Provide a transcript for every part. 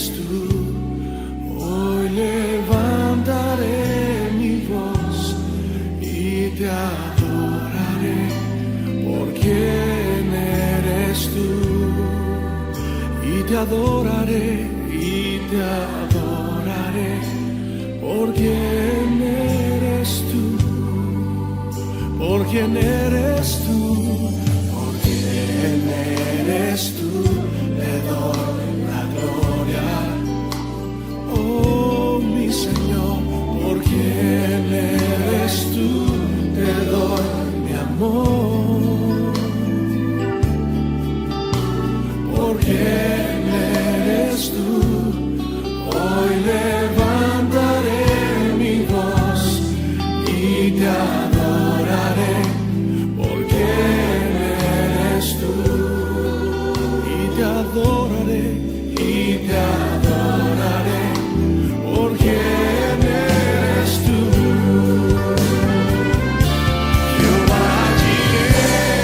eres tú. Hoy levantaré mi voz y te adoraré por quien eres tú. Y te adoraré y te adoraré por quien eres tú. Por quien eres tú. Por quien eres tú. Te doy la gloria. Oh mi Señor, por quien eres tú, te doy mi amor. Por quien eres tú, hoy levantaré mi voz y te adoraré. Por quien eres tú, y te adoraré, y te adoraré. Por quien eres tú. Jehová Jireh,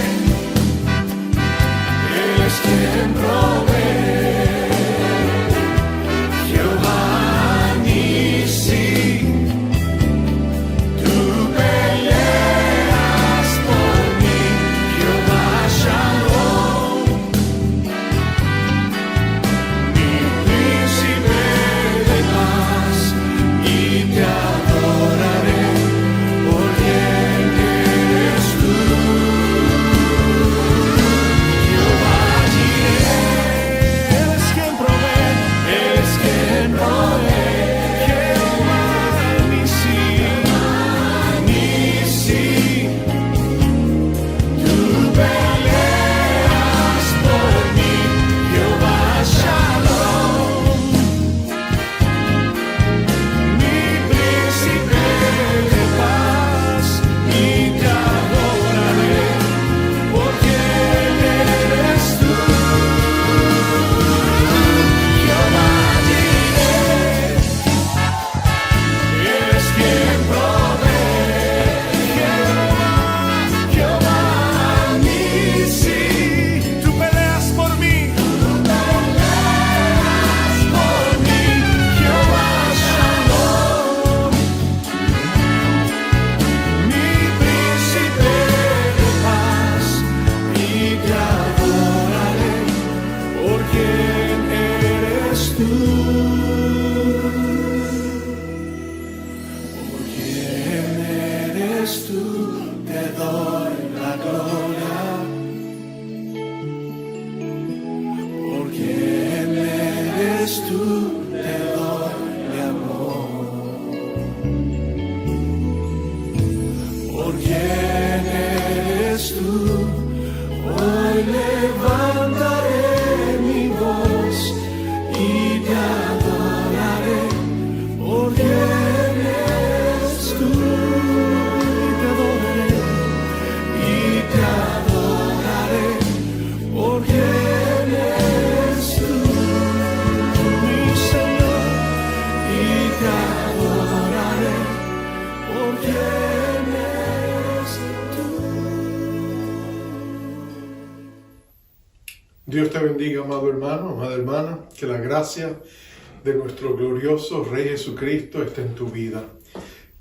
Él es quien provee. Jehová Nissi, tú peleas por mí. Jehová Shalom, mi príncipe de paz, y te adoraré por quien eres tú. Jehová Jireh, Él es quien provee, Él es quien provee. Jehová Nissi, tú peleas por mí. Jehová Shalom, mi príncipe de paz, y te adoraré por quien eres tú. Jehová Jireh, Él es quien provee. Jehová Nissi, tú peleas por mí. Jehová Shalom, mi príncipe de paz, y te adoraré por quien eres tú. Por quien eres tú, te doy la gloria. Por quien eres tú, te doy mi amor. Por quien eres tú, hoy levantaré mi voz y te adoraré. Por quien eres tú, y te adoraré, y te adoraré. Por quien eres tú, mi Señor, y te adoraré. Por quien eres tú. Dios te bendiga, amado hermano, amada hermana, que la gracia de nuestro glorioso Rey Jesucristo esté en tu vida.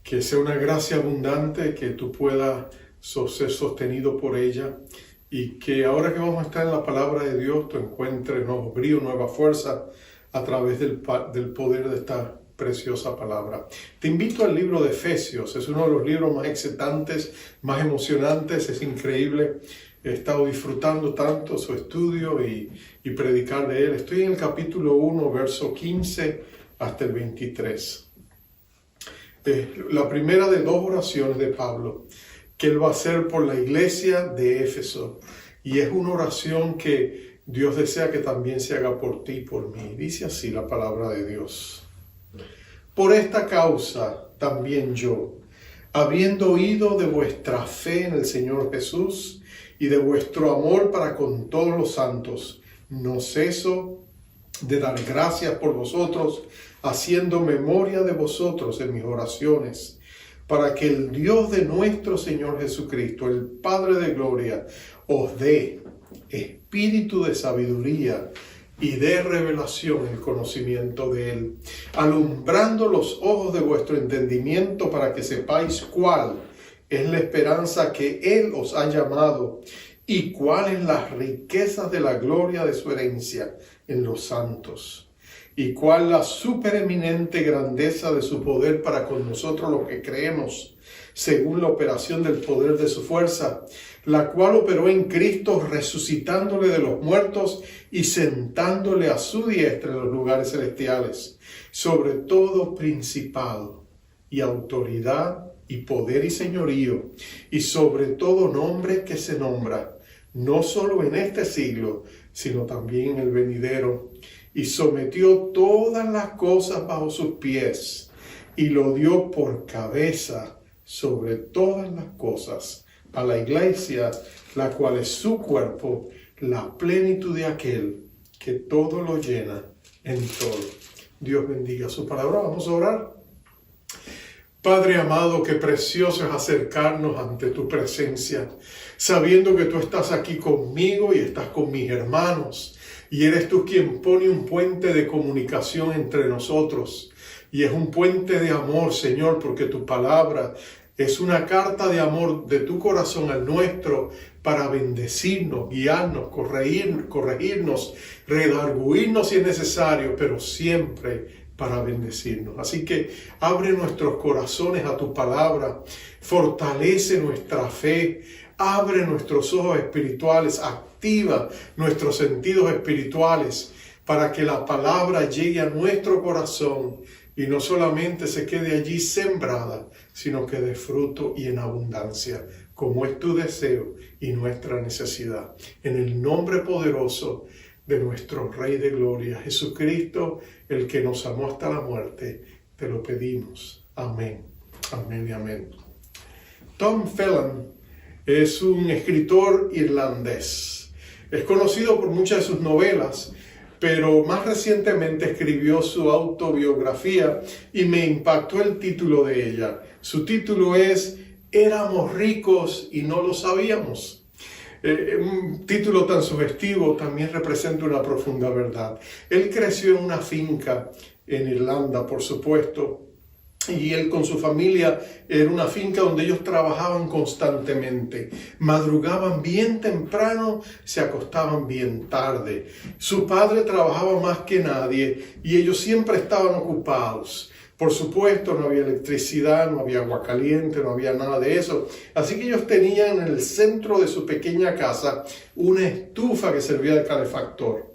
Que sea una gracia abundante, que tú puedas ser sostenido por ella, y que ahora que vamos a estar en la palabra de Dios, tú encuentres nuevo brío, nueva fuerza a través del poder de esta preciosa palabra. Te invito al libro de Efesios. Es uno de los libros más excitantes, más emocionantes. Es increíble. He estado disfrutando tanto su estudio y predicar de él. Estoy en el capítulo 1, verso 15 hasta el 23. La primera de dos oraciones de Pablo que él va a hacer por la iglesia de Éfeso. Y es una oración que Dios desea que también se haga por ti y por mí. Dice así la palabra de Dios. Por esta causa también yo, habiendo oído de vuestra fe en el Señor Jesús y de vuestro amor para con todos los santos, no ceso de dar gracias por vosotros, haciendo memoria de vosotros en mis oraciones, para que el Dios de nuestro Señor Jesucristo, el Padre de gloria, os dé espíritu de sabiduría y dé revelación el conocimiento de Él, alumbrando los ojos de vuestro entendimiento para que sepáis cuál es la esperanza que Él os ha llamado y cuáles las riquezas de la gloria de su herencia en los santos, y cuál la supereminente grandeza de su poder para con nosotros los que creemos, según la operación del poder de su fuerza, la cual operó en Cristo resucitándole de los muertos y sentándole a su diestra en los lugares celestiales, sobre todo principado y autoridad y poder y señorío, y sobre todo nombre que se nombra, no solo en este siglo, sino también en el venidero, y sometió todas las cosas bajo sus pies, y lo dio por cabeza sobre todas las cosas a la iglesia, la cual es su cuerpo, la plenitud de aquel que todo lo llena en todo. Dios bendiga su palabra. Vamos a orar. Padre amado, qué precioso es acercarnos ante tu presencia, sabiendo que tú estás aquí conmigo y estás con mis hermanos, y eres tú quien pone un puente de comunicación entre nosotros, y es un puente de amor, Señor, porque tu palabra es una carta de amor de tu corazón al nuestro para bendecirnos, guiarnos, corregirnos, redarguirnos si es necesario, pero siempre para bendecirnos. Así que abre nuestros corazones a tu palabra, fortalece nuestra fe, abre nuestros ojos espirituales, activa nuestros sentidos espirituales para que la palabra llegue a nuestro corazón y no solamente se quede allí sembrada, sino que dé fruto y en abundancia, como es tu deseo y nuestra necesidad. En el nombre poderoso de nuestro Rey de Gloria, Jesucristo, el que nos amó hasta la muerte, te lo pedimos. Amén, amén y amén. Tom Phelan es un escritor irlandés. Es conocido por muchas de sus novelas, pero más recientemente escribió su autobiografía y me impactó el título de ella. Su título es Éramos ricos y no lo sabíamos. Un título tan sugestivo también representa una profunda verdad. Él creció en una finca en Irlanda, por supuesto, y él con su familia era una finca donde ellos trabajaban constantemente. Madrugaban bien temprano, se acostaban bien tarde. Su padre trabajaba más que nadie y ellos siempre estaban ocupados. Por supuesto, no había electricidad, no había agua caliente, no había nada de eso. Así que ellos tenían en el centro de su pequeña casa una estufa que servía de calefactor.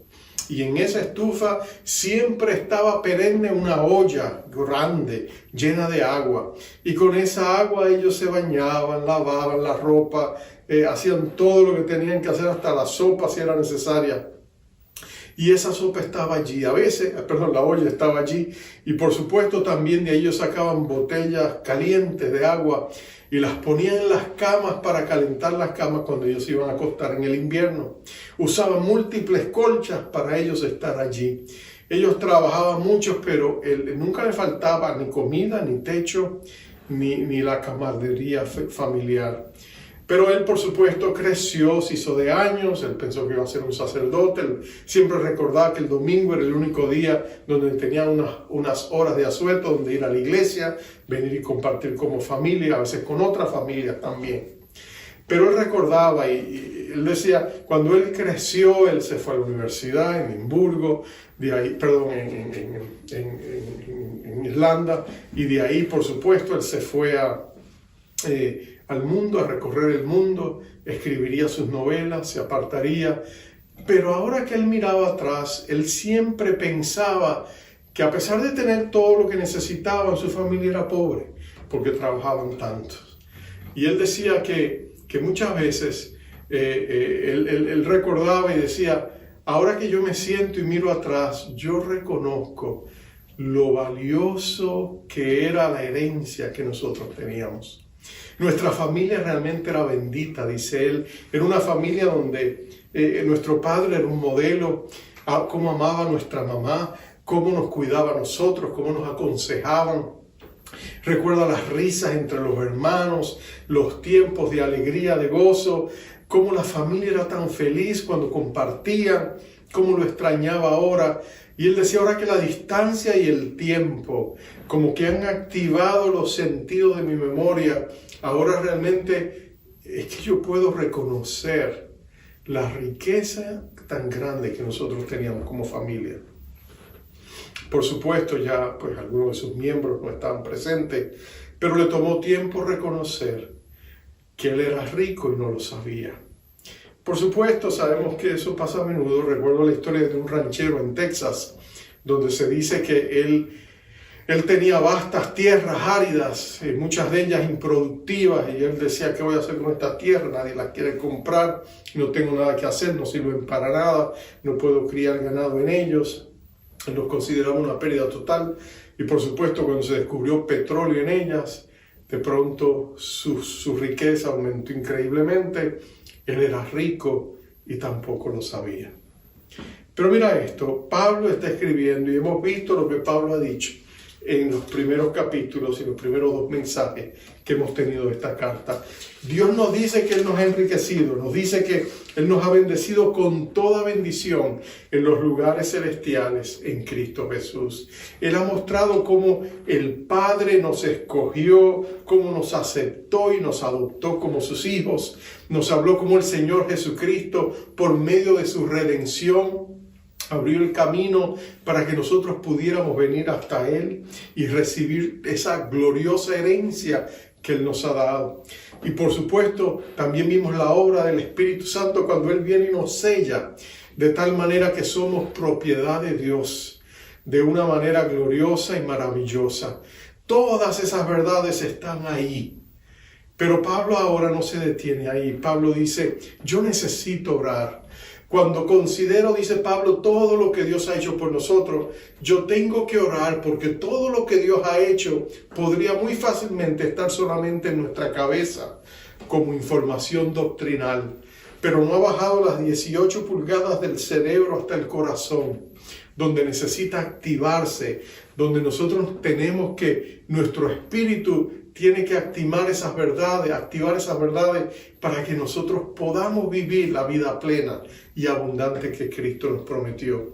Y en esa estufa siempre estaba perenne una olla grande, llena de agua. Y con esa agua ellos se bañaban, lavaban la ropa, hacían todo lo que tenían que hacer, hasta la sopa si era necesaria. Y esa sopa estaba allí, la olla estaba allí. Y por supuesto también de ahí ellos sacaban botellas calientes de agua y las ponían en las camas para calentar las camas cuando ellos iban a acostar en el invierno. Usaban múltiples colchas para ellos estar allí. Ellos trabajaban mucho, pero nunca les faltaba ni comida, ni techo, ni la camaradería familiar. Pero él, por supuesto, creció, se hizo de años, él pensó que iba a ser un sacerdote, él siempre recordaba que el domingo era el único día donde tenía unas horas de asueto, donde ir a la iglesia, venir y compartir como familia, a veces con otras familias también. Pero él recordaba y él decía, cuando él creció, él se fue a la universidad en Edimburgo, en Irlanda, y de ahí, por supuesto, él se fue al mundo, a recorrer el mundo, escribiría sus novelas, se apartaría. Pero ahora que él miraba atrás, él siempre pensaba que a pesar de tener todo lo que necesitaban, su familia era pobre, porque trabajaban tanto. Y él decía que muchas veces él recordaba y decía, ahora que yo me siento y miro atrás, yo reconozco lo valioso que era la herencia que nosotros teníamos. Nuestra familia realmente era bendita, dice él. Era una familia donde nuestro padre era un modelo, cómo amaba a nuestra mamá, cómo nos cuidaba a nosotros, cómo nos aconsejaban. Recuerda las risas entre los hermanos, los tiempos de alegría, de gozo, cómo la familia era tan feliz cuando compartían. cómo lo extrañaba ahora. Y él decía, ahora que la distancia y el tiempo como que han activado los sentidos de mi memoria, ahora realmente es que yo puedo reconocer la riqueza tan grande que nosotros teníamos como familia. Por supuesto, ya pues algunos de sus miembros no estaban presentes, pero le tomó tiempo reconocer que él era rico y no lo sabía. Por supuesto, sabemos que eso pasa a menudo. Recuerdo la historia de un ranchero en Texas, donde se dice que él tenía vastas tierras áridas, muchas de ellas improductivas, y él decía, ¿qué voy a hacer con esta tierra? Nadie las quiere comprar, no tengo nada que hacer, no sirven para nada, no puedo criar ganado en ellos. Él los consideraba una pérdida total, y por supuesto cuando se descubrió petróleo en ellas, de pronto su riqueza aumentó increíblemente. Él era rico y tampoco lo sabía. Pero mira esto, Pablo está escribiendo y hemos visto lo que Pablo ha dicho en los primeros capítulos y los primeros 2 mensajes que hemos tenido de esta carta. Dios nos dice que Él nos ha enriquecido, nos dice que Él nos ha bendecido con toda bendición en los lugares celestiales en Cristo Jesús. Él ha mostrado cómo el Padre nos escogió, cómo nos aceptó y nos adoptó como sus hijos. Nos habló como el Señor Jesucristo, por medio de su redención, abrió el camino para que nosotros pudiéramos venir hasta Él y recibir esa gloriosa herencia que Él nos ha dado. Y por supuesto, también vimos la obra del Espíritu Santo cuando Él viene y nos sella, de tal manera que somos propiedad de Dios, de una manera gloriosa y maravillosa. Todas esas verdades están ahí. Pero Pablo ahora no se detiene ahí. Pablo dice, yo necesito orar. Cuando considero, dice Pablo, todo lo que Dios ha hecho por nosotros, yo tengo que orar porque todo lo que Dios ha hecho podría muy fácilmente estar solamente en nuestra cabeza como información doctrinal, pero no ha bajado las 18 pulgadas del cerebro hasta el corazón, donde necesita activarse, donde nosotros tenemos que, nuestro espíritu tiene que activar esas verdades para que nosotros podamos vivir la vida plena y abundante que Cristo nos prometió.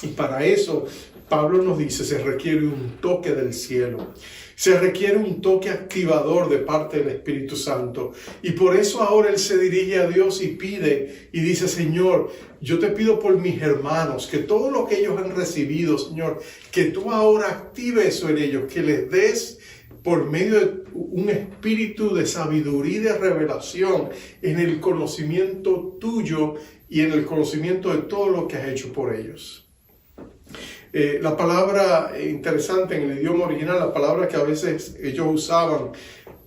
Y para eso, Pablo nos dice, se requiere un toque del cielo. Se requiere un toque activador de parte del Espíritu Santo. Y por eso ahora él se dirige a Dios y pide y dice, Señor, yo te pido por mis hermanos, que todo lo que ellos han recibido, Señor, que tú ahora actives eso en ellos, que les des por medio de un espíritu de sabiduría y de revelación en el conocimiento tuyo y en el conocimiento de todo lo que has hecho por ellos. La palabra interesante en el idioma original, la palabra que a veces ellos usaban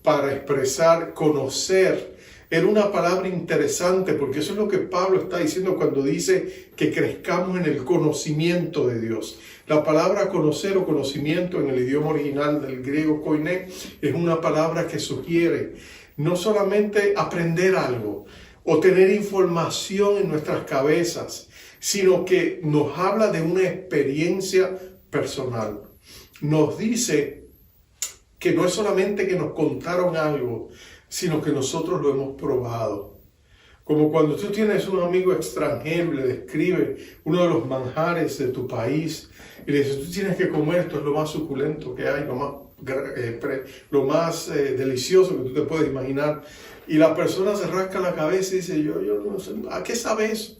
para expresar conocer, era una palabra interesante porque eso es lo que Pablo está diciendo cuando dice que crezcamos en el conocimiento de Dios. La palabra conocer o conocimiento en el idioma original del griego koiné es una palabra que sugiere no solamente aprender algo o tener información en nuestras cabezas, sino que nos habla de una experiencia personal. Nos dice que no es solamente que nos contaron algo, sino que nosotros lo hemos probado. Como cuando tú tienes un amigo extranjero y le describe uno de los manjares de tu país y le dices, tú tienes que comer, esto es lo más suculento que hay, lo más delicioso que tú te puedes imaginar. Y la persona se rasca la cabeza y dice, yo no sé, ¿a qué sabe eso?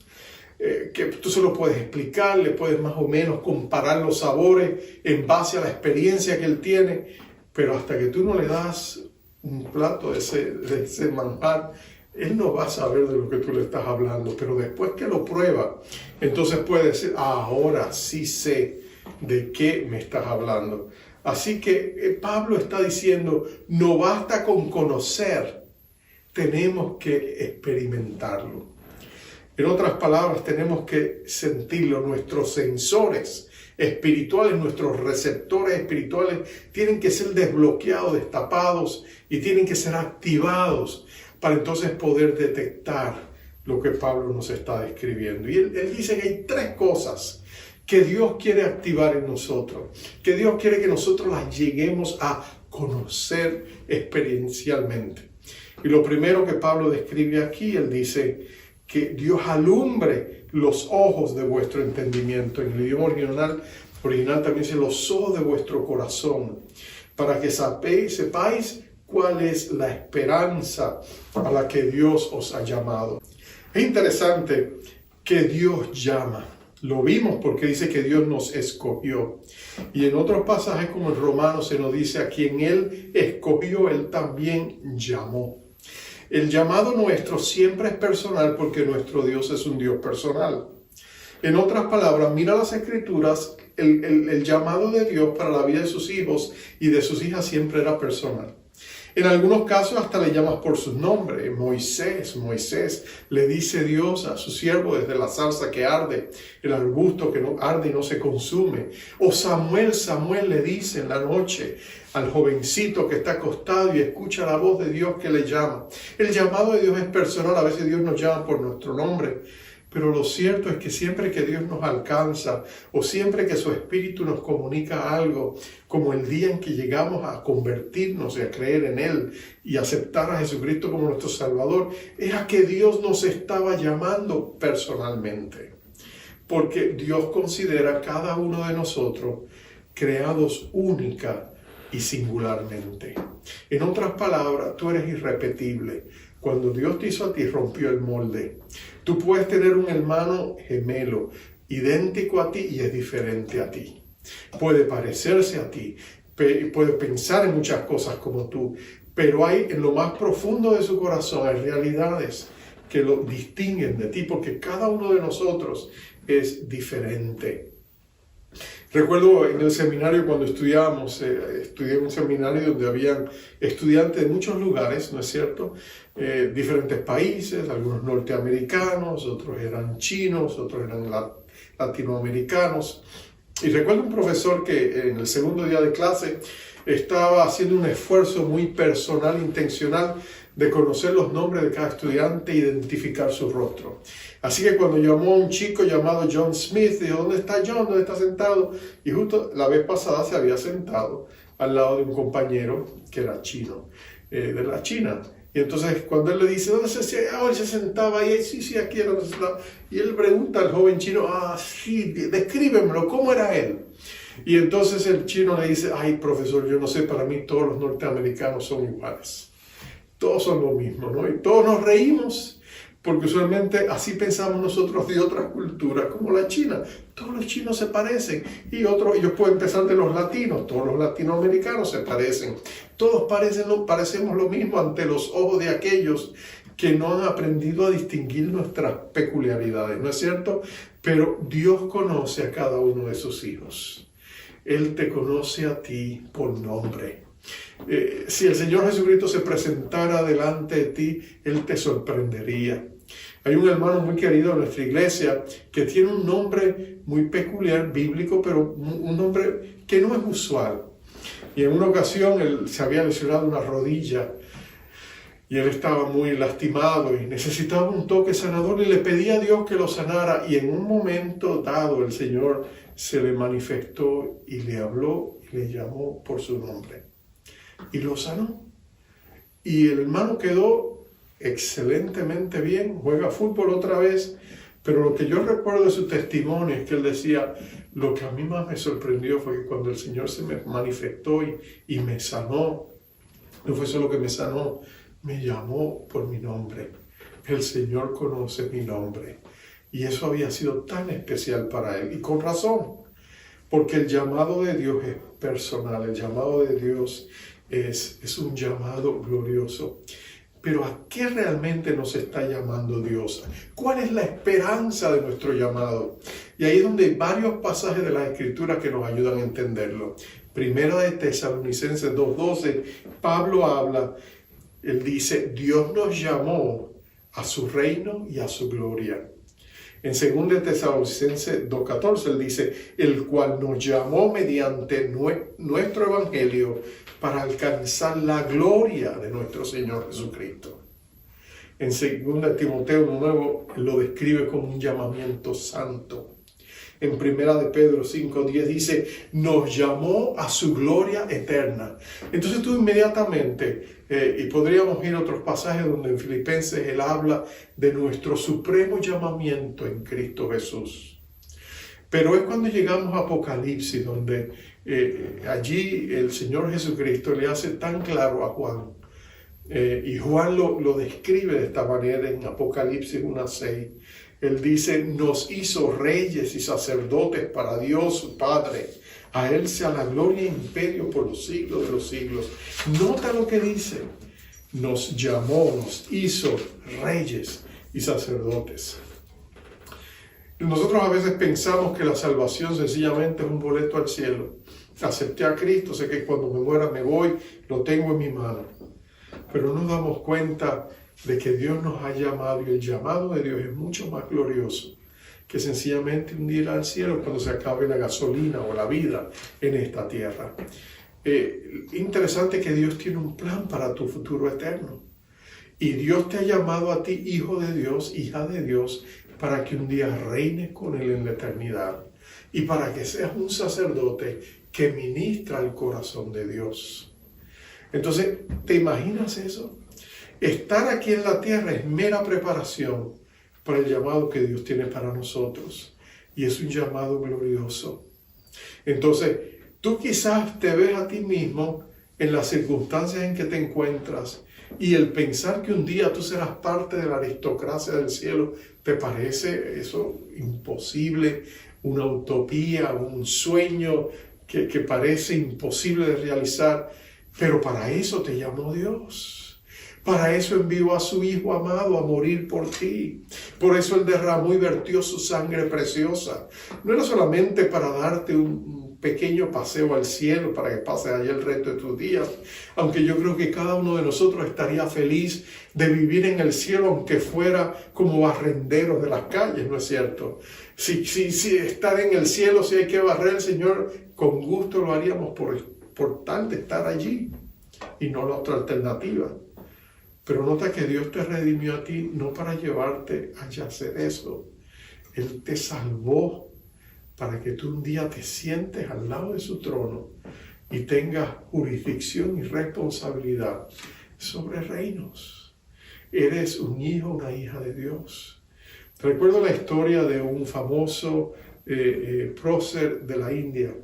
Que tú se lo puedes explicar, le puedes más o menos comparar los sabores en base a la experiencia que él tiene, pero hasta que tú no le das un plato de ese manjar, él no va a saber de lo que tú le estás hablando, pero después que lo prueba, entonces puede decir, ahora sí sé de qué me estás hablando. Así que Pablo está diciendo, no basta con conocer, tenemos que experimentarlo. En otras palabras, tenemos que sentirlo. Nuestros sensores espirituales, nuestros receptores espirituales tienen que ser desbloqueados, destapados y tienen que ser activados para entonces poder detectar lo que Pablo nos está describiendo. Y él dice que hay 3 cosas que Dios quiere activar en nosotros, que Dios quiere que nosotros las lleguemos a conocer experiencialmente. Y lo primero que Pablo describe aquí, él dice que Dios alumbre los ojos de vuestro entendimiento. En el idioma original también dice los ojos de vuestro corazón, para que sepáis cuál es la esperanza a la que Dios os ha llamado. Es interesante que Dios llama. Lo vimos porque dice que Dios nos escogió. Y en otros pasajes como en Romanos se nos dice a quien Él escogió, Él también llamó. El llamado nuestro siempre es personal porque nuestro Dios es un Dios personal. En otras palabras, mira las Escrituras, el llamado de Dios para la vida de sus hijos y de sus hijas siempre era personal. En algunos casos hasta le llamas por su nombre. Moisés, le dice Dios a su siervo desde la zarza que arde, el arbusto que no arde y no se consume. O Samuel le dice en la noche al jovencito que está acostado y escucha la voz de Dios que le llama. El llamado de Dios es personal, a veces Dios nos llama por nuestro nombre. Pero lo cierto es que siempre que Dios nos alcanza o siempre que su Espíritu nos comunica algo, como el día en que llegamos a convertirnos y a creer en Él y aceptar a Jesucristo como nuestro Salvador, es a que Dios nos estaba llamando personalmente. Porque Dios considera a cada uno de nosotros creados única y singularmente. En otras palabras, tú eres irrepetible. Cuando Dios te hizo a ti, rompió el molde. Tú puedes tener un hermano gemelo, idéntico a ti y es diferente a ti. Puede parecerse a ti, puede pensar en muchas cosas como tú, pero hay en lo más profundo de su corazón hay realidades que lo distinguen de ti, porque cada uno de nosotros es diferente. Recuerdo en el seminario cuando estudiábamos, estudié en un seminario donde habían estudiantes de muchos lugares, ¿no es cierto? Diferentes países, algunos norteamericanos, otros eran chinos, otros eran latinoamericanos. Y recuerdo un profesor que en el segundo día de clase estaba haciendo un esfuerzo muy personal, intencional, de conocer los nombres de cada estudiante e identificar su rostro. Así que cuando llamó a un chico llamado John Smith, dijo, ¿dónde está John? ¿Dónde está sentado? Y justo la vez pasada se había sentado al lado de un compañero que era chino, de la China. Y entonces cuando él le dice, ¿dónde se sentaba? Él se sentaba ahí, sí, aquí era donde se sentaba. Y él pregunta al joven chino, sí, descríbemelo, ¿cómo era él? Y entonces el chino le dice, ay, profesor, yo no sé, para mí todos los norteamericanos son iguales. Todos son lo mismo, ¿no? Y todos nos reímos, porque usualmente así pensamos nosotros de otras culturas, como la China. Todos los chinos se parecen. Y ellos pueden pensar de los latinos, todos los latinoamericanos se parecen. Todos parecemos lo mismo ante los ojos de aquellos que no han aprendido a distinguir nuestras peculiaridades, ¿no es cierto? Pero Dios conoce a cada uno de sus hijos. Él te conoce a ti por nombre. Si el Señor Jesucristo se presentara delante de ti, Él te sorprendería. Hay un hermano muy querido en nuestra iglesia que tiene un nombre muy peculiar, bíblico, pero un nombre que no es usual. Y en una ocasión él se había lesionado una rodilla y él estaba muy lastimado y necesitaba un toque sanador y le pedía a Dios que lo sanara. Y en un momento dado el Señor se le manifestó y le habló y le llamó por su nombre. Y lo sanó. Y el hermano quedó excelentemente bien, juega fútbol otra vez, pero lo que yo recuerdo de su testimonio es que él decía, lo que a mí más me sorprendió fue que cuando el Señor se me manifestó y me sanó, no fue solo que me sanó, me llamó por mi nombre. El Señor conoce mi nombre. Y eso había sido tan especial para él, y con razón, porque el llamado de Dios es personal, el llamado de Dios es un llamado glorioso. Pero ¿a qué realmente nos está llamando Dios? ¿Cuál es la esperanza de nuestro llamado? Y ahí es donde hay varios pasajes de la Escritura que nos ayudan a entenderlo. Primera de Tesalonicenses 2:12, Pablo habla, él dice, Dios nos llamó a su reino y a su gloria. En 2 de Tesalonicenses 2:14 él dice, el cual nos llamó mediante nuestro evangelio para alcanzar la gloria de nuestro Señor Jesucristo. En 2 Timoteo 1:9 lo describe como un llamamiento santo. en 1 de Pedro 5:10 dice, nos llamó a su gloria eterna. Entonces tú inmediatamente, y podríamos ir a otros pasajes donde en Filipenses él habla de nuestro supremo llamamiento en Cristo Jesús. Pero es cuando llegamos a Apocalipsis donde allí el Señor Jesucristo le hace tan claro a Juan, y Juan lo describe de esta manera en Apocalipsis 1:6. Él dice, nos hizo reyes y sacerdotes para Dios su Padre. A Él sea la gloria e imperio por los siglos de los siglos. Nota lo que dice. Nos llamó, nos hizo reyes y sacerdotes. Nosotros a veces pensamos que la salvación sencillamente es un boleto al cielo. Acepté a Cristo, sé que cuando me muera me voy, lo tengo en mi mano. Pero nos damos cuenta de que Dios nos ha llamado y el llamado de Dios es mucho más glorioso que sencillamente un día ir al cielo cuando se acabe la gasolina o la vida en esta tierra. Interesante que Dios tiene un plan para tu futuro eterno. Y Dios te ha llamado a ti, hijo de Dios, hija de Dios, para que un día reines con Él en la eternidad. Y para que seas un sacerdote que ministra el corazón de Dios. Entonces, ¿te imaginas eso? Estar aquí en la tierra es mera preparación para el llamado que Dios tiene para nosotros. Y es un llamado glorioso. Entonces, tú quizás te ves a ti mismo en las circunstancias en que te encuentras y el pensar que un día tú serás parte de la aristocracia del cielo, ¿te parece eso imposible? Una utopía, un sueño que parece imposible de realizar. Pero para eso te llamó Dios. Para eso envió a su Hijo amado a morir por ti. Por eso Él derramó y vertió su sangre preciosa. No era solamente para darte un pequeño paseo al cielo para que pases allá el resto de tus días. Aunque yo creo que cada uno de nosotros estaría feliz de vivir en el cielo, aunque fuera como barrenderos de las calles, ¿no es cierto? Si estar en el cielo, si hay que barrer, Señor, con gusto lo haríamos por tal de estar allí y no la otra alternativa. Pero nota que Dios te redimió a ti no para llevarte a hacer eso. Él te salvó para que tú un día te sientes al lado de su trono y tengas jurisdicción y responsabilidad sobre reinos. Eres un hijo, una hija de Dios. Recuerdo la historia de un famoso prócer de la India.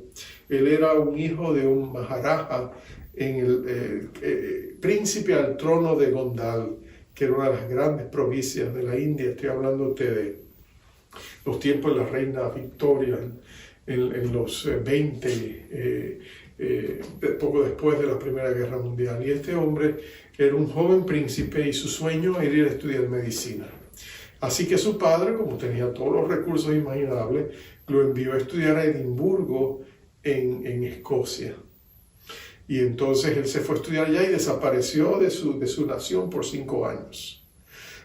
Él era un hijo de un maharaja, en el príncipe al trono de Gondal, que era una de las grandes provincias de la India. Estoy hablándote de los tiempos de la reina Victoria, en los 20, poco después de la Primera Guerra Mundial. Y este hombre era un joven príncipe y su sueño era ir a estudiar medicina. Así que su padre, como tenía todos los recursos imaginables, lo envió a estudiar a Edimburgo, en Escocia. Y entonces él se fue a estudiar allá y desapareció de su nación por 5 años.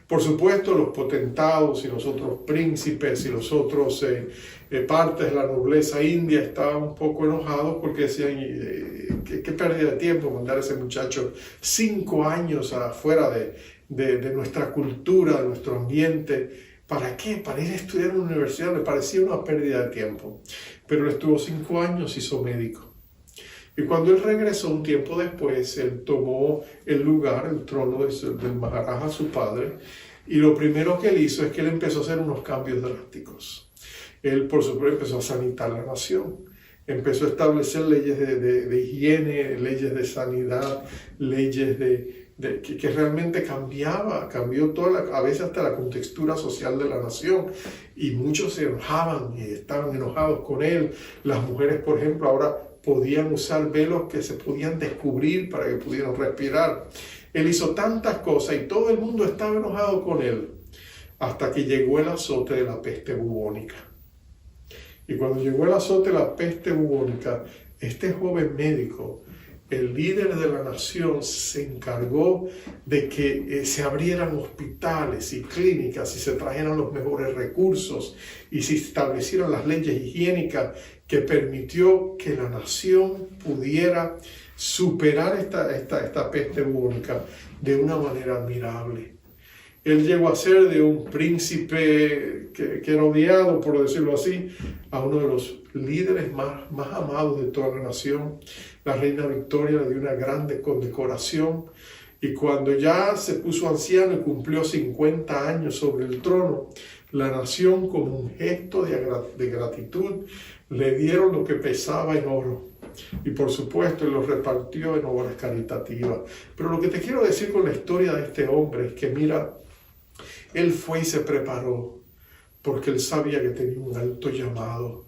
Por supuesto, los potentados y los otros príncipes y los otros partes de la nobleza india estaban un poco enojados porque decían, qué pérdida de tiempo mandar a ese muchacho 5 años afuera de nuestra cultura, de nuestro ambiente. ¿Para qué? Para ir a estudiar en la universidad. Le parecía una pérdida de tiempo. Pero él estuvo 5 años, hizo médico. Y cuando él regresó un tiempo después, él tomó el lugar, el trono del Maharaja, su padre, y lo primero que él hizo es que él empezó a hacer unos cambios drásticos. Él, por supuesto, empezó a sanitar la nación, empezó a establecer leyes de higiene, leyes de sanidad, leyes que realmente cambió toda a veces hasta la contextura social de la nación, y muchos se enojaban y estaban enojados con él. Las mujeres, por ejemplo, ahora podían usar velos que se podían descubrir para que pudieran respirar. Él hizo tantas cosas y todo el mundo estaba enojado con él, hasta que llegó el azote de la peste bubónica. Y cuando llegó el azote de la peste bubónica, este joven médico, el líder de la nación, se encargó de que se abrieran hospitales y clínicas y se trajeran los mejores recursos y se establecieran las leyes higiénicas que permitió que la nación pudiera superar esta peste bubónica de una manera admirable. Él llegó a ser de un príncipe que era odiado, por decirlo así, a uno de los líderes más amados de toda la nación. La reina Victoria le dio una grande condecoración, y cuando ya se puso anciano y cumplió 50 años sobre el trono, la nación, como un gesto de gratitud, le dieron lo que pesaba en oro. Y por supuesto, él lo repartió en obras caritativas. Pero lo que te quiero decir con la historia de este hombre es que, mira, él fue y se preparó porque él sabía que tenía un alto llamado.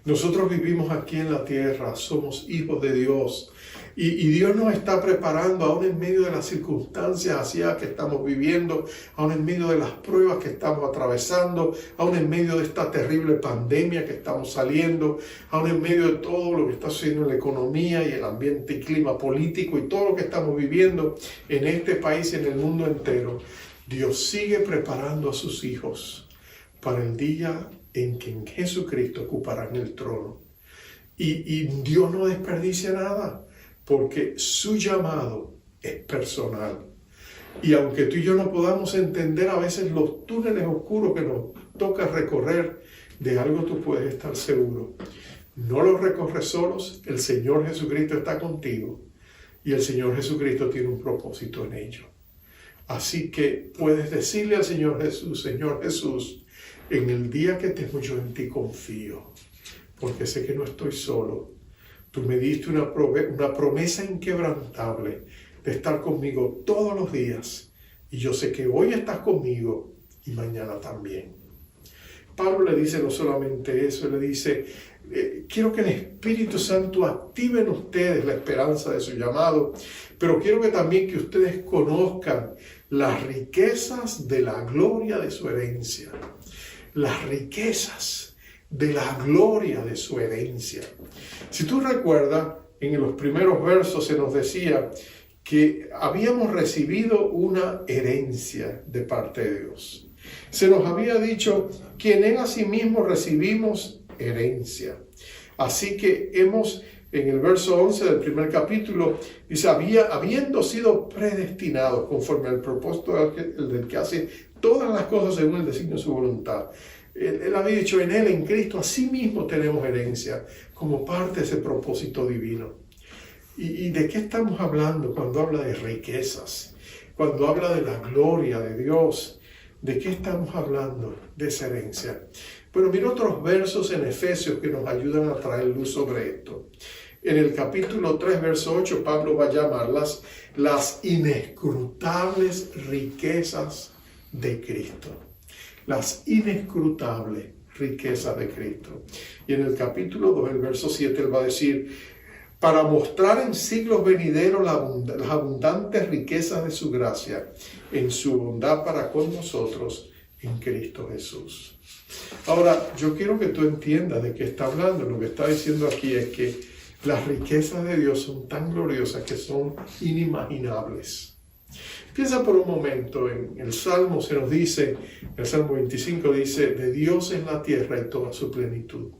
Nosotros vivimos aquí en la tierra, somos hijos de Dios, y Dios nos está preparando aún en medio de las circunstancias así que estamos viviendo, aún en medio de las pruebas que estamos atravesando, aún en medio de esta terrible pandemia que estamos saliendo, aún en medio de todo lo que está sucediendo en la economía y el ambiente y clima político y todo lo que estamos viviendo en este país y en el mundo entero. Dios sigue preparando a sus hijos para el día en que en Jesucristo ocuparán el trono. Y Dios no desperdicia nada, porque su llamado es personal. Y aunque tú y yo no podamos entender a veces los túneles oscuros que nos toca recorrer, de algo tú puedes estar seguro. No los recorres solos, el Señor Jesucristo está contigo, y el Señor Jesucristo tiene un propósito en ello. Así que puedes decirle al Señor Jesús, en el día que tengo yo en ti confío, porque sé que no estoy solo. Tú me diste una promesa inquebrantable de estar conmigo todos los días, y yo sé que hoy estás conmigo y mañana también. Pablo le dice no solamente eso, le dice, quiero que el Espíritu Santo active en ustedes la esperanza de su llamado, pero quiero que también que ustedes conozcan las riquezas de la gloria de su herencia. Las riquezas de la gloria de su herencia. Si tú recuerdas, en los primeros versos se nos decía que habíamos recibido una herencia de parte de Dios. Se nos había dicho que en él asimismo recibimos herencia. Así que en el verso 11 del primer capítulo, dice, habiendo sido predestinados conforme al propósito del que hace todas las cosas según el designio de su voluntad. Él había dicho, en él, en Cristo, asimismo tenemos herencia, como parte de ese propósito divino. ¿Y de qué estamos hablando cuando habla de riquezas? Cuando habla de la gloria de Dios, ¿de qué estamos hablando? De esa herencia. Bueno, mira otros versos en Efesios que nos ayudan a traer luz sobre esto. En el capítulo 3, verso 8, Pablo va a llamarlas las inescrutables riquezas de Cristo. Las inescrutables riquezas de Cristo. Y en el capítulo 2, el verso 7, él va a decir, para mostrar en siglos venideros las abundantes riquezas de su gracia, en su bondad para con nosotros, en Cristo Jesús. Ahora, yo quiero que tú entiendas de qué está hablando. Lo que está diciendo aquí es que las riquezas de Dios son tan gloriosas que son inimaginables. Piensa por un momento, en el Salmo se nos dice, el Salmo 25 dice, de Dios es la tierra y toda su plenitud.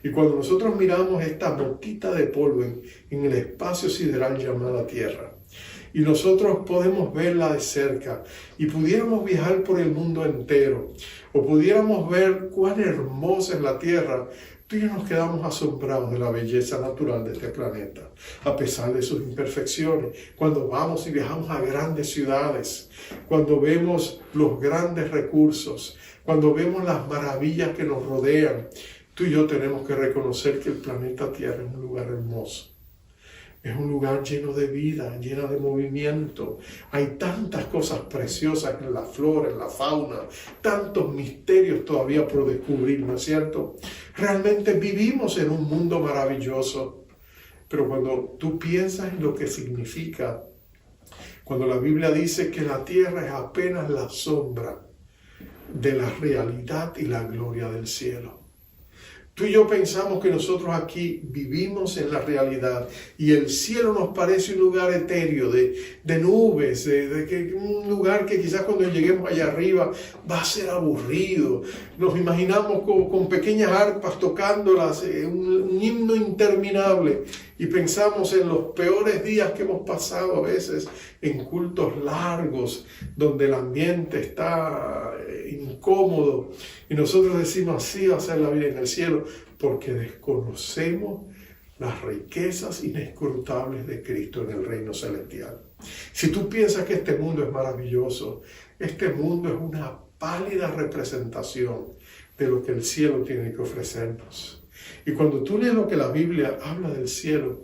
Y cuando nosotros miramos esta motita de polvo en el espacio sideral llamada tierra, y nosotros podemos verla de cerca, y pudiéramos viajar por el mundo entero, o pudiéramos ver cuán hermosa es la tierra, tú y yo nos quedamos asombrados de la belleza natural de este planeta, a pesar de sus imperfecciones. Cuando vamos y viajamos a grandes ciudades, cuando vemos los grandes recursos, cuando vemos las maravillas que nos rodean, tú y yo tenemos que reconocer que el planeta Tierra es un lugar hermoso. Es un lugar lleno de vida, lleno de movimiento. Hay tantas cosas preciosas en la flora, en la fauna, tantos misterios todavía por descubrir, ¿no es cierto? Realmente vivimos en un mundo maravilloso. Pero cuando tú piensas en lo que significa, cuando la Biblia dice que la tierra es apenas la sombra de la realidad y la gloria del cielo. Tú y yo pensamos que nosotros aquí vivimos en la realidad y el cielo nos parece un lugar etéreo de nubes, un lugar que quizás cuando lleguemos allá arriba va a ser aburrido. Nos imaginamos con pequeñas arpas tocándolas, un himno interminable. Y pensamos en los peores días que hemos pasado a veces en cultos largos, donde el ambiente está incómodo. Y nosotros decimos, así va a ser la vida en el cielo, porque desconocemos las riquezas inescrutables de Cristo en el reino celestial. Si tú piensas que este mundo es maravilloso, este mundo es una pálida representación de lo que el cielo tiene que ofrecernos. Y cuando tú lees lo que la Biblia habla del cielo,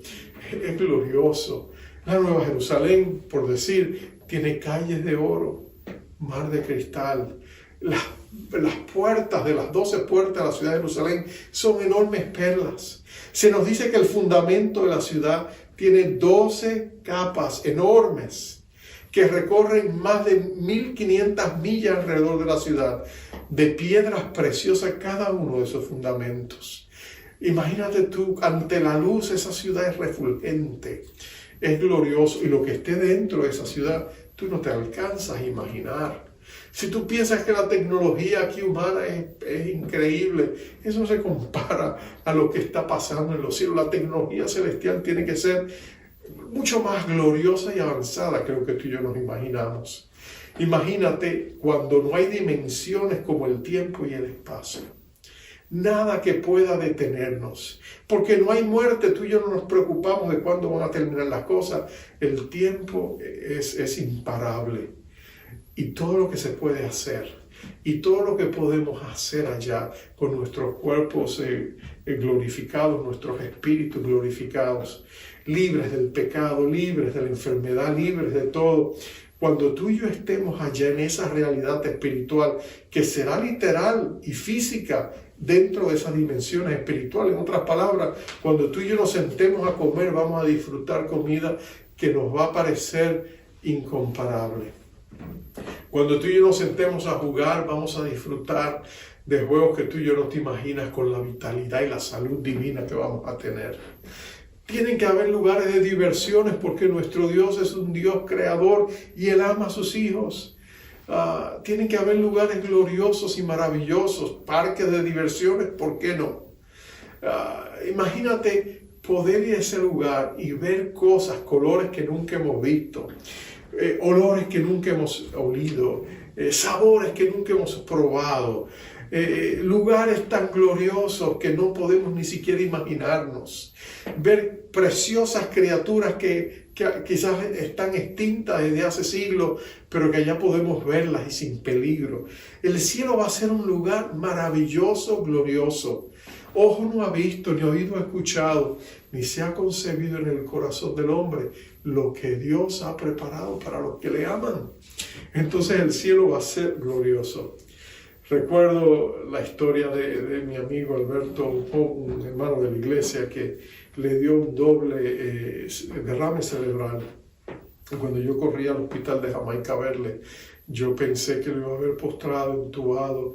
es glorioso. La Nueva Jerusalén, por decir, tiene calles de oro, mar de cristal. Las puertas de las 12 puertas de la ciudad de Jerusalén son enormes perlas. Se nos dice que el fundamento de la ciudad tiene 12 capas enormes que recorren más de 1500 millas alrededor de la ciudad, de piedras preciosas cada uno de esos fundamentos. Imagínate tú, ante la luz esa ciudad es refulgente, es glorioso, y lo que esté dentro de esa ciudad tú no te alcanzas a imaginar. Si tú piensas que la tecnología aquí humana es increíble, eso no se compara a lo que está pasando en los cielos. La tecnología celestial tiene que ser mucho más gloriosa y avanzada que lo que tú y yo nos imaginamos. Imagínate cuando no hay dimensiones como el tiempo y el espacio. Nada que pueda detenernos, porque no hay muerte. Tú y yo no nos preocupamos de cuándo van a terminar las cosas. El tiempo es imparable. Y todo lo que se puede hacer, y todo lo que podemos hacer allá con nuestros cuerpos glorificados, nuestros espíritus glorificados, libres del pecado, libres de la enfermedad, libres de todo. Cuando tú y yo estemos allá en esa realidad espiritual, que será literal y física dentro de esas dimensiones espirituales. En otras palabras, cuando tú y yo nos sentemos a comer, vamos a disfrutar comida que nos va a parecer incomparable. Cuando tú y yo nos sentemos a jugar, vamos a disfrutar de juegos que tú y yo no te imaginas, con la vitalidad y la salud divina que vamos a tener. Tienen que haber lugares de diversiones, porque nuestro Dios es un Dios creador y Él ama a sus hijos. Tienen que haber lugares gloriosos y maravillosos, parques de diversiones, ¿por qué no? Imagínate poder ir a ese lugar y ver cosas, colores que nunca hemos visto. Olores que nunca hemos olido, sabores que nunca hemos probado, lugares tan gloriosos que no podemos ni siquiera imaginarnos, ver preciosas criaturas que quizás están extintas desde hace siglos, pero que ya podemos verlas y sin peligro. El cielo va a ser un lugar maravilloso, glorioso. Ojo no ha visto, ni oído ha escuchado, ni se ha concebido en el corazón del hombre lo que Dios ha preparado para los que le aman. Entonces el cielo va a ser glorioso. Recuerdo la historia de mi amigo Alberto, un hermano de la iglesia, que le dio un doble derrame cerebral. Cuando yo corrí al hospital de Jamaica a verle, yo pensé que lo iba a ver postrado, entubado.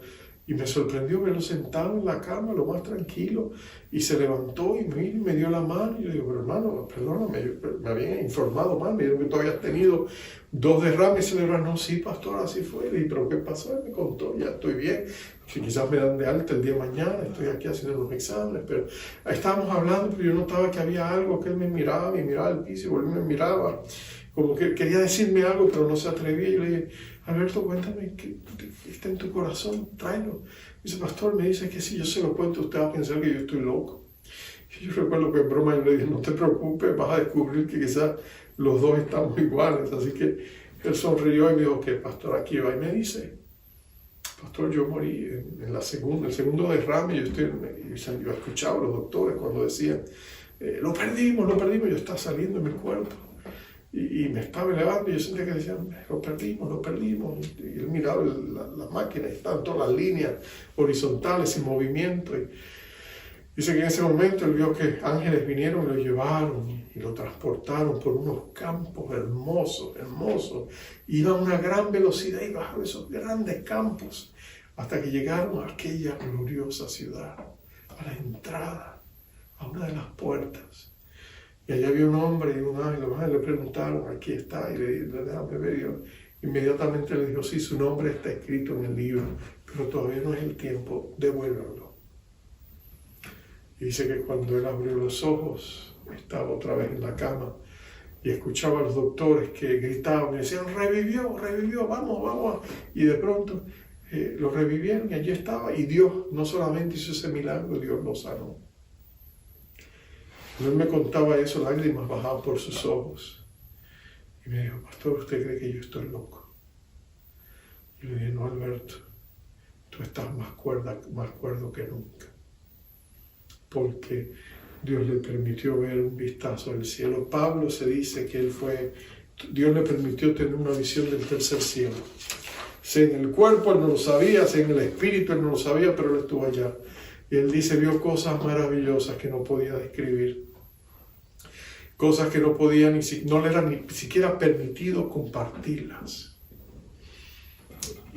Y me sorprendió verlo sentado en la cama, lo más tranquilo, y se levantó y me dio la mano. Y yo digo, pero hermano, perdóname, me habían informado mal, me dijeron que tú habías tenido 2 derrames cerebrales. No, sí, pastor, así fue. Le dije, ¿pero qué pasó? Y me contó, ya estoy bien. Si quizás me dan de alta el día de mañana, estoy aquí haciendo los exámenes. Pero estábamos hablando, pero yo notaba que había algo, que él me miraba al piso y volvió y me miraba. Como que quería decirme algo, pero no se atrevía. Y yo le dije, Alberto, cuéntame, ¿qué está en tu corazón? Tráelo. Dice, pastor, me dice que si yo se lo cuento, usted va a pensar que yo estoy loco. Y yo recuerdo que en broma yo le dije, no te preocupes, vas a descubrir que quizás los dos estamos iguales. Así que él sonrió y me dijo, ¿qué, pastor? Aquí va. Y me dice, pastor, yo morí en el segundo derrame. Yo escuchaba a los doctores cuando decían, lo perdimos, yo estaba saliendo de mi cuerpo. Y me estaba elevando y yo sentía que decían, lo perdimos. Y él miraba la máquina, estaban todas las líneas horizontales en movimiento. Y dice que en ese momento él vio que ángeles vinieron y lo llevaron y lo transportaron por unos campos hermosos. Iban a una gran velocidad y bajaron esos grandes campos hasta que llegaron a aquella gloriosa ciudad, a la entrada, a una de las puertas. Y allá había un hombre y un ángel. Los ángeles le preguntaron, aquí está, y le déjame ver. Yo inmediatamente le dijo, sí, su nombre está escrito en el libro, pero todavía no es el tiempo, devuélvanlo. Y dice que cuando él abrió los ojos, estaba otra vez en la cama y escuchaba a los doctores que gritaban y decían, revivió, vamos. Y de pronto lo revivieron y allí estaba. Y Dios no solamente hizo ese milagro, Dios lo sanó. Cuando él me contaba eso, lágrimas bajaban por sus ojos. Y me dijo, pastor, ¿usted cree que yo estoy loco? Y le dije, no, Alberto, tú estás más cuerdo que nunca. Porque Dios le permitió ver un vistazo del cielo. Pablo se dice que Dios le permitió tener una visión del tercer cielo. Si en el cuerpo él no lo sabía, si en el espíritu él no lo sabía, pero él estuvo allá. Y él dice, vio cosas maravillosas que no podía describir. Cosas que no le era ni siquiera permitido compartirlas.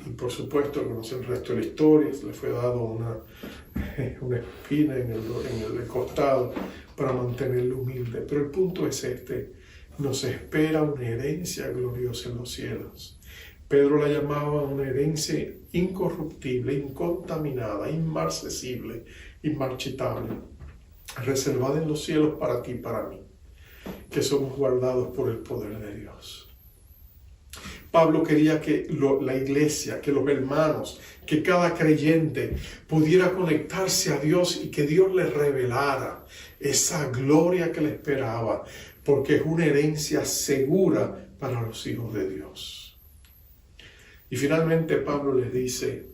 Y por supuesto, conoce el resto de la historia, le fue dado una espina en el costado para mantenerlo humilde. Pero el punto es este, nos espera una herencia gloriosa en los cielos. Pedro la llamaba una herencia incorruptible, incontaminada, inmarcesible, inmarchitable, reservada en los cielos para ti y para mí, que somos guardados por el poder de Dios. Pablo quería que la iglesia, que los hermanos, que cada creyente pudiera conectarse a Dios y que Dios les revelara esa gloria que le esperaba, porque es una herencia segura para los hijos de Dios. Y finalmente Pablo les dice,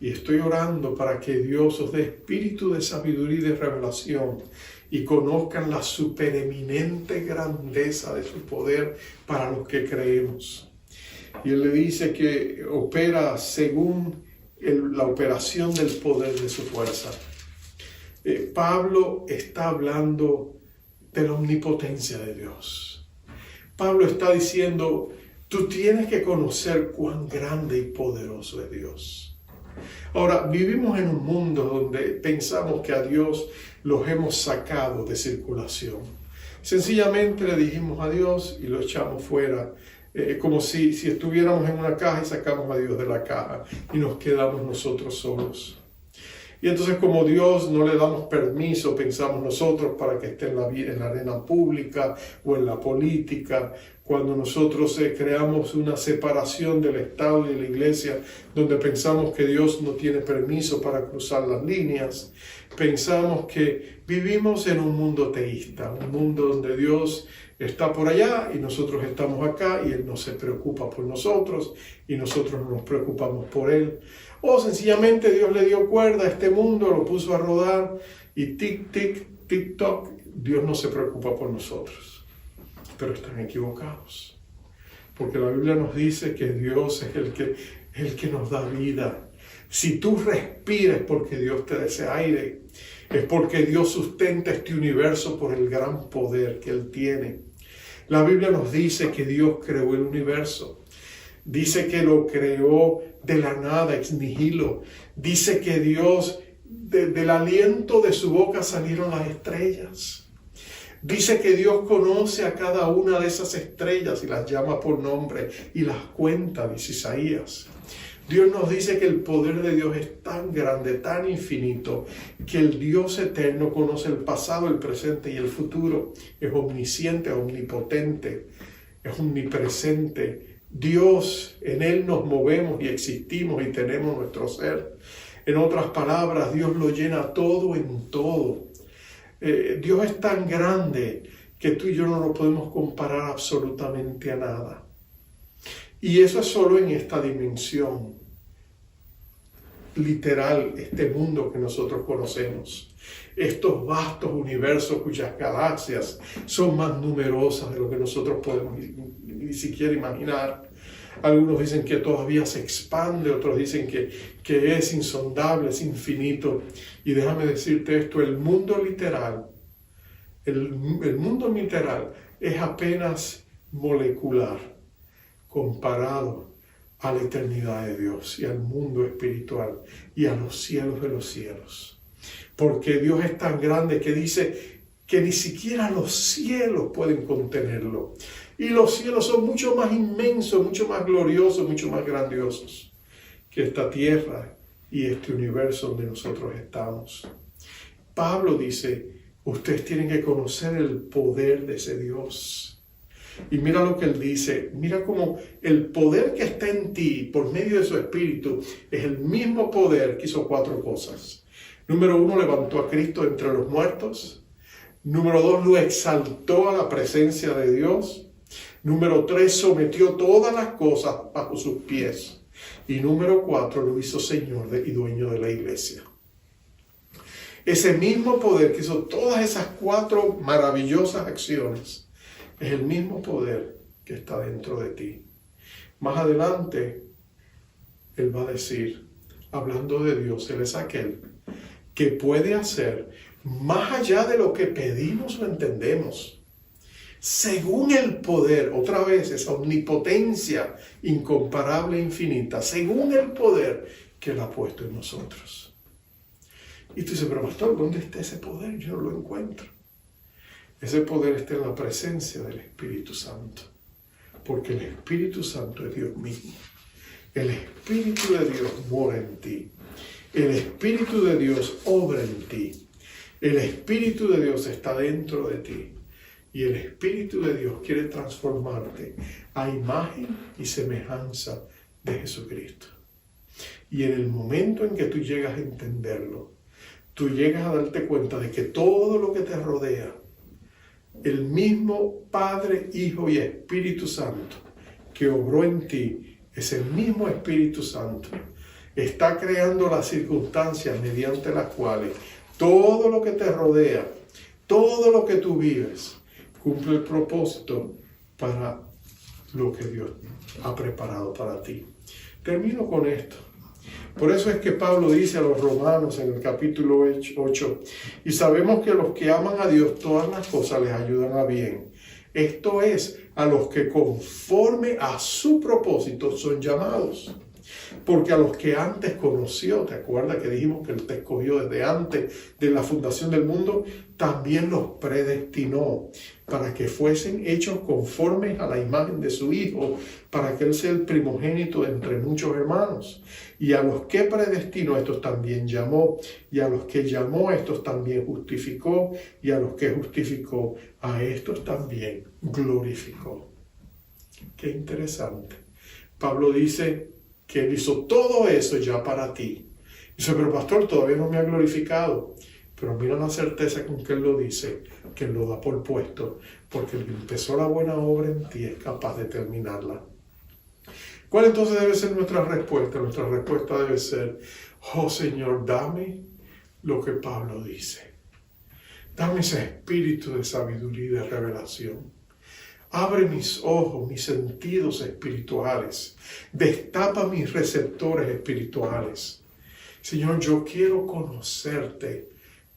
y estoy orando para que Dios os dé espíritu de sabiduría y de revelación y conozcan la supereminente grandeza de su poder para los que creemos. Y él le dice que opera según la operación del poder de su fuerza. Pablo está hablando de la omnipotencia de Dios. Pablo está diciendo, tú tienes que conocer cuán grande y poderoso es Dios. Ahora, vivimos en un mundo donde pensamos que a Dios los hemos sacado de circulación. Sencillamente le dijimos a Dios y lo echamos fuera. Como si estuviéramos en una caja y sacamos a Dios de la caja y nos quedamos nosotros solos. Y entonces como Dios no le damos permiso, pensamos nosotros, para que esté en la arena pública o en la política, cuando nosotros creamos una separación del Estado y de la Iglesia, donde pensamos que Dios no tiene permiso para cruzar las líneas, pensamos que vivimos en un mundo teísta, un mundo donde Dios está por allá y nosotros estamos acá y Él no se preocupa por nosotros y nosotros no nos preocupamos por Él. O sencillamente Dios le dio cuerda a este mundo, lo puso a rodar y tic-toc, Dios no se preocupa por nosotros. Pero están equivocados. Porque la Biblia nos dice que Dios es el que nos da vida. Si tú respiras porque Dios te da ese aire, es porque Dios sustenta este universo por el gran poder que Él tiene. La Biblia nos dice que Dios creó el universo. Dice que lo creó de la nada, ex nihilo. Dice que Dios, del aliento de su boca salieron las estrellas. Dice que Dios conoce a cada una de esas estrellas y las llama por nombre y las cuenta, dice Isaías. Dios nos dice que el poder de Dios es tan grande, tan infinito, que el Dios eterno conoce el pasado, el presente y el futuro. Es omnisciente, omnipotente, es omnipresente. Dios, en Él nos movemos y existimos y tenemos nuestro ser. En otras palabras, Dios lo llena todo en todo. Dios es tan grande que tú y yo no lo podemos comparar absolutamente a nada. Y eso es solo en esta dimensión literal, este mundo que nosotros conocemos. Estos vastos universos cuyas galaxias son más numerosas de lo que nosotros podemos ni siquiera imaginar. Algunos dicen que todavía se expande, otros dicen que es insondable, es infinito. Y déjame decirte esto, el mundo literal es apenas molecular comparado a la eternidad de Dios y al mundo espiritual y a los cielos de los cielos. Porque Dios es tan grande que dice que ni siquiera los cielos pueden contenerlo. Y los cielos son mucho más inmensos, mucho más gloriosos, mucho más grandiosos que esta tierra y este universo donde nosotros estamos. Pablo dice, Ustedes tienen que conocer el poder de ese Dios. Y mira lo que Él dice. Mira cómo el poder que está en ti por medio de su Espíritu es el mismo poder que hizo 4 cosas. Número 1, levantó a Cristo entre los muertos. Número 2, lo exaltó a la presencia de Dios. Número 3, sometió todas las cosas bajo sus pies. Y número 4, lo hizo Señor y dueño de la iglesia. Ese mismo poder que hizo todas esas 4 maravillosas acciones es el mismo poder que está dentro de ti. Más adelante, Él va a decir, hablando de Dios, Él es aquel que puede hacer más allá de lo que pedimos o entendemos, según el poder, otra vez esa omnipotencia incomparable e infinita, según el poder que Él ha puesto en nosotros. Y tú dices, pero pastor, ¿dónde está ese poder? Yo no lo encuentro. Ese poder está en la presencia del Espíritu Santo, porque el Espíritu Santo es Dios mismo. El Espíritu de Dios mora en ti. El Espíritu de Dios obra en ti. El Espíritu de Dios está dentro de ti. Y el Espíritu de Dios quiere transformarte a imagen y semejanza de Jesucristo. Y en el momento en que tú llegas a entenderlo, tú llegas a darte cuenta de que todo lo que te rodea, el mismo Padre, Hijo y Espíritu Santo que obró en ti, ese mismo Espíritu Santo, está creando las circunstancias mediante las cuales todo lo que te rodea, todo lo que tú vives, cumple el propósito para lo que Dios ha preparado para ti. Termino con esto. Por eso es que Pablo dice a los romanos en el capítulo 8, y sabemos que a los que aman a Dios todas las cosas les ayudan a bien. Esto es, a los que conforme a su propósito son llamados. Porque a los que antes conoció, ¿te acuerdas que dijimos que Él te escogió desde antes de la fundación del mundo? También los predestinó para que fuesen hechos conformes a la imagen de su Hijo, para que Él sea el primogénito entre muchos hermanos. Y a los que predestinó, estos también llamó, y a los que llamó, estos también justificó, y a los que justificó, a estos también glorificó. Qué interesante. Pablo dice que Él hizo todo eso ya para ti. Dice, pero pastor, todavía no me ha glorificado. Pero mira la certeza con que Él lo dice, que Él lo da por puesto, porque el que empezó la buena obra en ti es capaz de terminarla. ¿Cuál entonces debe ser nuestra respuesta? Nuestra respuesta debe ser, oh Señor, dame lo que Pablo dice. Dame ese espíritu de sabiduría y de revelación. Abre mis ojos, mis sentidos espirituales. Destapa mis receptores espirituales. Señor, yo quiero conocerte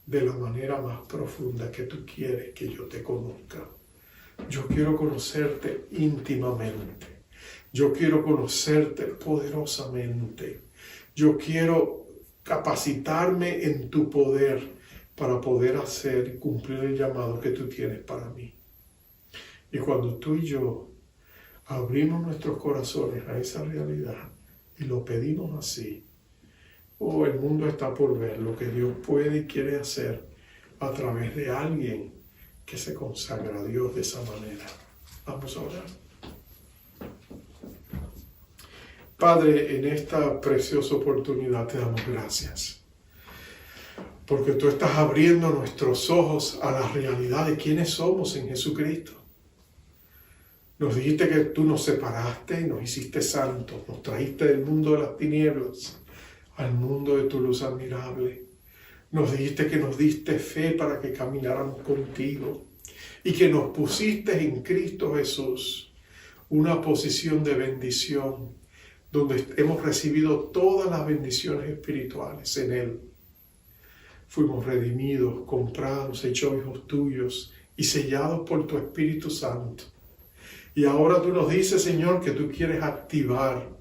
de la manera más profunda que tú quieres que yo te conozca. Yo quiero conocerte íntimamente. Yo quiero conocerte poderosamente. Yo quiero capacitarme en tu poder para poder hacer y cumplir el llamado que tú tienes para mí. Y cuando tú y yo abrimos nuestros corazones a esa realidad y lo pedimos así, el mundo está por ver lo que Dios puede y quiere hacer a través de alguien que se consagra a Dios de esa manera. Vamos a orar. Padre, en esta preciosa oportunidad te damos gracias, porque tú estás abriendo nuestros ojos a la realidad de quiénes somos en Jesucristo. Nos dijiste que tú nos separaste y nos hiciste santos, nos trajiste del mundo de las tinieblas al mundo de tu luz admirable. Nos dijiste que nos diste fe para que camináramos contigo y que nos pusiste en Cristo Jesús una posición de bendición donde hemos recibido todas las bendiciones espirituales en Él. Fuimos redimidos, comprados, hechos hijos tuyos y sellados por tu Espíritu Santo. Y ahora tú nos dices, Señor, que tú quieres activar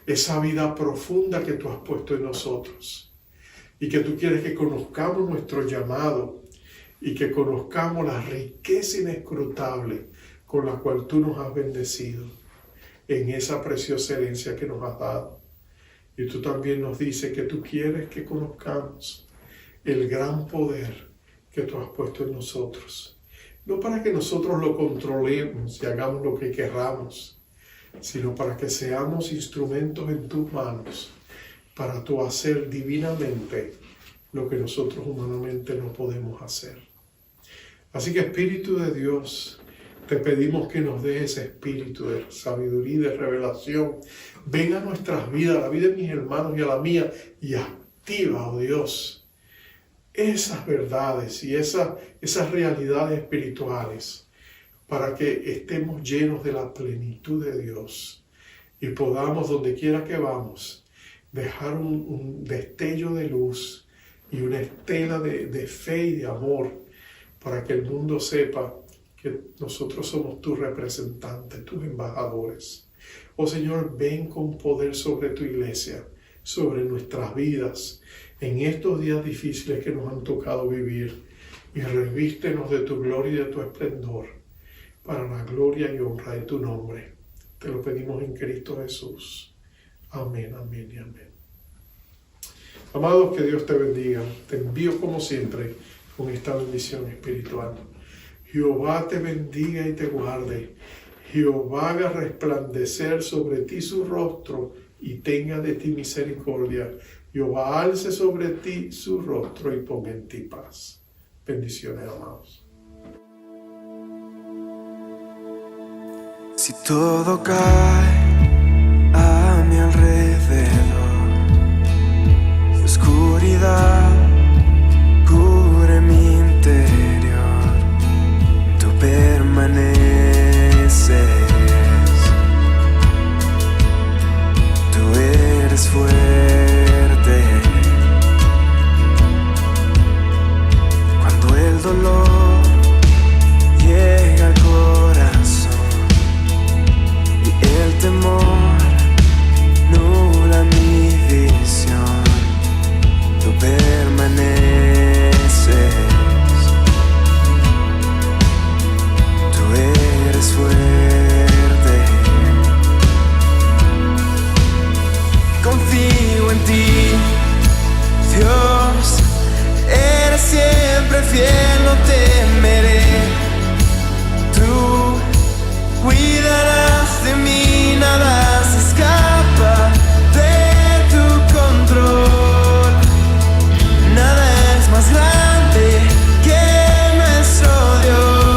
esa vida profunda que tú has puesto en nosotros. Y que tú quieres que conozcamos nuestro llamado y que conozcamos la riqueza inescrutable con la cual tú nos has bendecido en esa preciosa herencia que nos has dado. Y tú también nos dices que tú quieres que conozcamos el gran poder que tú has puesto en nosotros. No para que nosotros lo controlemos y hagamos lo que querramos, sino para que seamos instrumentos en tus manos, para tú hacer divinamente lo que nosotros humanamente no podemos hacer. Así que Espíritu de Dios, te pedimos que nos des ese espíritu de sabiduría y de revelación. Ven a nuestras vidas, a la vida de mis hermanos y a la mía, y activa, oh Dios, esas verdades y esas realidades espirituales para que estemos llenos de la plenitud de Dios y podamos, donde quiera que vamos, dejar un destello de luz y una estela de fe y de amor para que el mundo sepa que nosotros somos tus representantes, tus embajadores. Oh Señor, ven con poder sobre tu iglesia, sobre nuestras vidas, en estos días difíciles que nos han tocado vivir, y revístenos de tu gloria y de tu esplendor, para la gloria y honra de tu nombre. Te lo pedimos en Cristo Jesús. Amén, amén y amén. Amados, que Dios te bendiga. Te envío como siempre con esta bendición espiritual. Jehová te bendiga y te guarde. Jehová haga resplandecer sobre ti su rostro y tenga de ti misericordia. Jehová alce sobre ti su rostro y ponga en ti paz. Bendiciones, amados. Si todo cae a mi alrededor, si oscuridad cubre mi interior, tú permaneces, tú eres fuerte. Cuando el dolor llega al corazón y el temor nubla mi visión, tú permaneces, tú eres fuerte. Confío en ti, Dios, eres siempre fiel, no temeré. Tú cuidarás de mí, nada se escapa de tu control. Nada es más grande que nuestro Dios.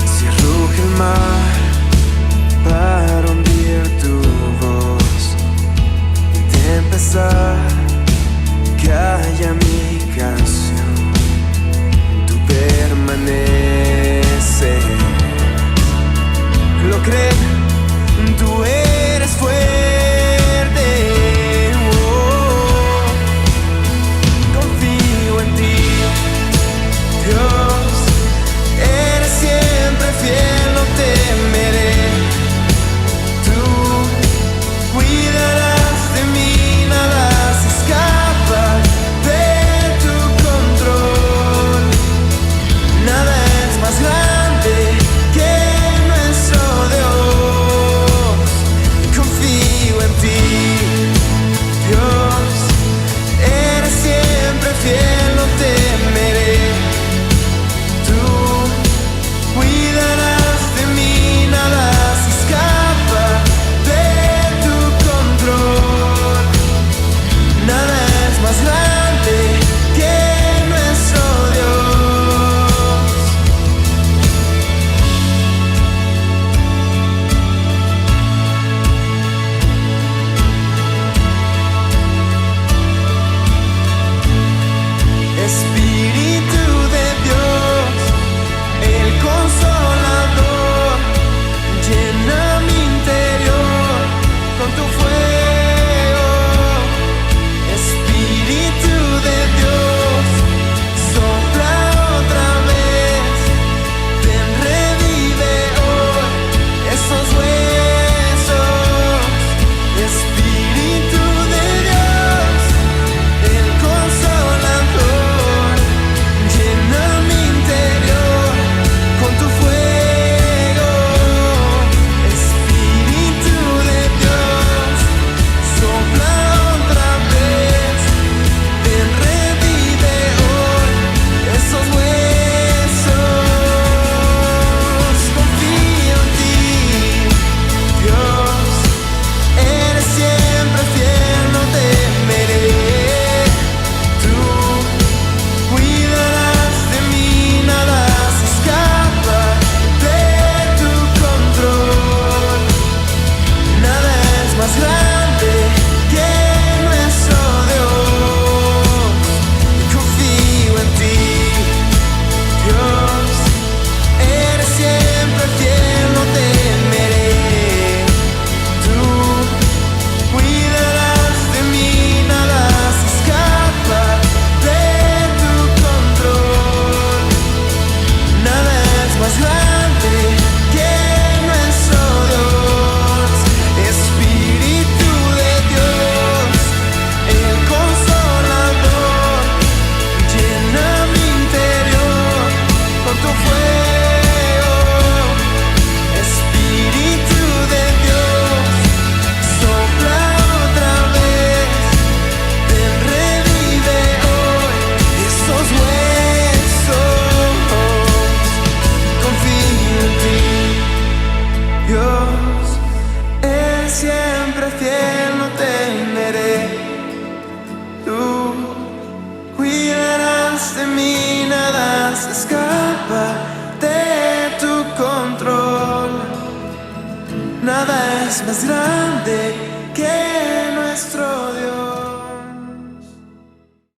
Si ruge el mar para hundir tu voz, y tempestad que haya mi canción, tú permaneces. Lo creo, tú eres fuerte. Oh, confío en ti, Dios, eres siempre fiel, no temeré. Cuidarás de mí, nada se escapa de tu control. Nada es más grande que nuestro Dios. es más grande que nuestro Dios.